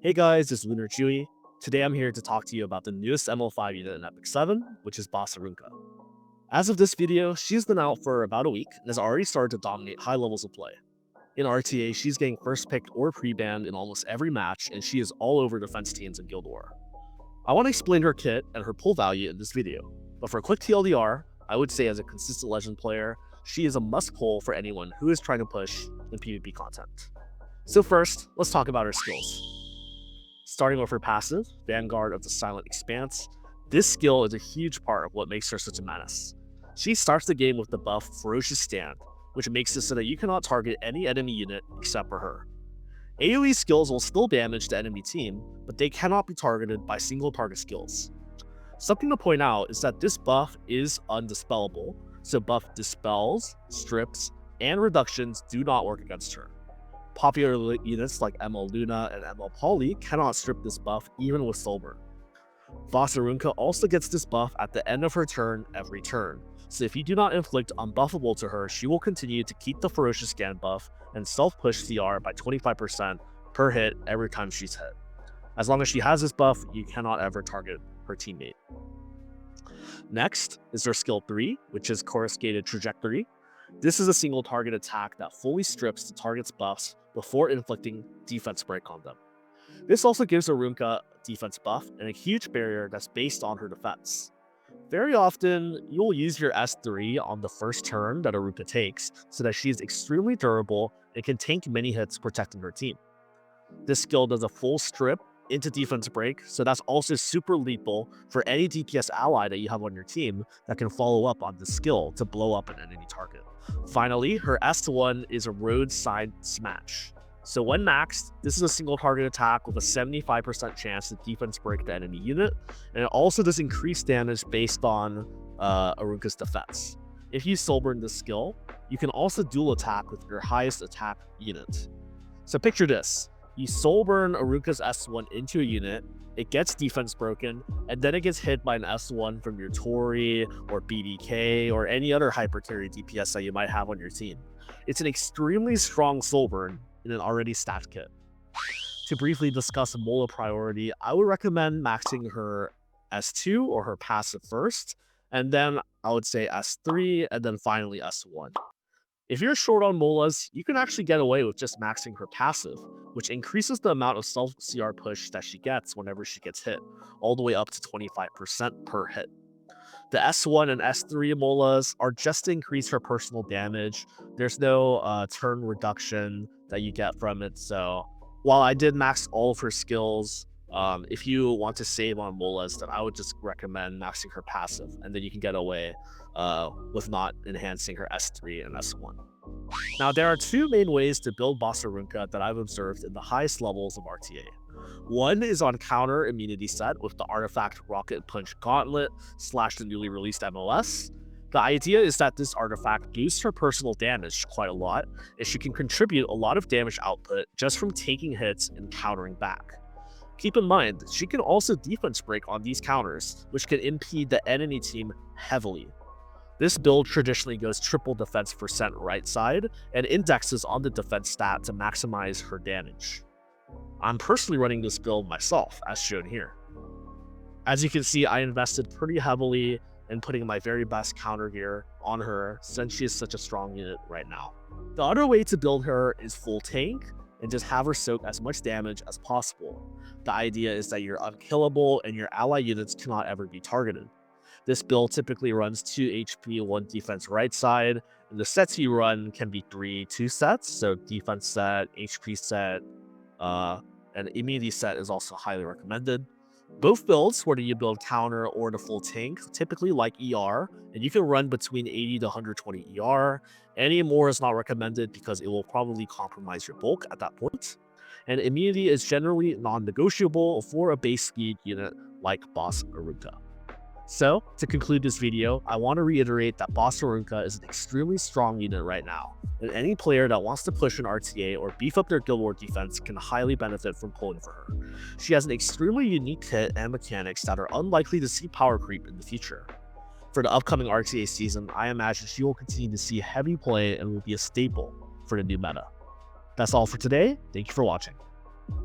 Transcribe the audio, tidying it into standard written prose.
Hey guys, it's LunarTzuyu. Today I'm here to talk to you about the newest ML5 unit in Epic 7, which is Boss Arunka. As of this video, she's been out for about a week and has already started to dominate high levels of play. In RTA, she's getting first picked or pre-banned in almost every match, and she is all over defense teams in Guild War. I want to explain her kit and her pull value in this video, but for a quick TLDR, I would say as a consistent Legend player, she is a must pull for anyone who is trying to push in PvP content. So first, let's talk about her skills. Starting with her passive, Vanguard of the Silent Expanse, this skill is a huge part of what makes her such a menace. She starts the game with the buff Ferocious Stand, which makes it so that you cannot target any enemy unit except for her. AoE skills will still damage the enemy team, but they cannot be targeted by single target skills. Something to point out is that this buff is undispellable, so buff dispels, strips, and reductions do not work against her. Popular units like ML Luna and ML Poly cannot strip this buff even with Soulburn. Boss Arunka also gets this buff at the end of her turn every turn, so if you do not inflict unbuffable to her, she will continue to keep the Ferocious Scan buff and self-push CR by 25% per hit every time she's hit. As long as she has this buff, you cannot ever target her teammate. Next is her skill 3, which is Coruscated Trajectory. This is a single target attack that fully strips the target's buffs before inflicting defense break on them. This also gives Arunka a defense buff and a huge barrier that's based on her defense. Very often, you'll use your S3 on the first turn that Arunka takes so that she is extremely durable and can tank many hits protecting her team. This skill does a full strip into defense break, so that's also super lethal for any DPS ally that you have on your team that can follow up on this skill to blow up an enemy target. Finally, her S1 is a roadside smash. So when maxed, this is a single target attack with a 75% chance to defense break the enemy unit, and it also does increased damage based on Arunka's defense. If you Soulburn this skill, you can also dual attack with your highest attack unit. So picture this. You Soulburn Arunka's S1 into a unit, it gets defense broken, and then it gets hit by an S1 from your Tori or BDK or any other hyper carry DPS that you might have on your team. It's an extremely strong Soulburn in an already stacked kit. To briefly discuss Mola priority, I would recommend maxing her S2 or her passive first, and then I would say S3, and then finally S1. If you're short on Molas, you can actually get away with just maxing her passive, which increases the amount of self-CR push that she gets whenever she gets hit, all the way up to 25% per hit. The S1 and S3 Molas are just to increase her personal damage. There's no turn reduction that you get from it, so while I did max all of her skills, if you want to save on Molas, then I would just recommend maxing her passive, and then you can get away with not enhancing her S3 and S1. Now, there are two main ways to build Boss Arunka that I've observed in the highest levels of RTA. One is on counter immunity set with the artifact Rocket Punch Gauntlet / the newly released MOS. The idea is that this artifact boosts her personal damage quite a lot, and she can contribute a lot of damage output just from taking hits and countering back. Keep in mind, she can also defense break on these counters, which can impede the enemy team heavily. This build traditionally goes triple defense percent right side and indexes on the defense stat to maximize her damage. I'm personally running this build myself, as shown here. As you can see, I invested pretty heavily in putting my very best counter gear on her since she is such a strong unit right now. The other way to build her is full tank and just have her soak as much damage as possible. The idea is that you're unkillable and your ally units cannot ever be targeted. This build typically runs 2 HP, 1 defense right side, and the sets you run can be 2 sets, so defense set, HP set, and immunity set is also highly recommended. Both builds, whether you build counter or the full tank, typically like ER, and you can run between 80 to 120 ER. Any more is not recommended because it will probably compromise your bulk at that point. And immunity is generally non-negotiable for a base speed unit like Boss Arunka. So, to conclude this video, I want to reiterate that Boss Arunka is an extremely strong unit right now, and any player that wants to push an RTA or beef up their Guild War defense can highly benefit from pulling for her. She has an extremely unique kit and mechanics that are unlikely to see power creep in the future. For the upcoming RTA season, I imagine she will continue to see heavy play and will be a staple for the new meta. That's all for today. Thank you for watching.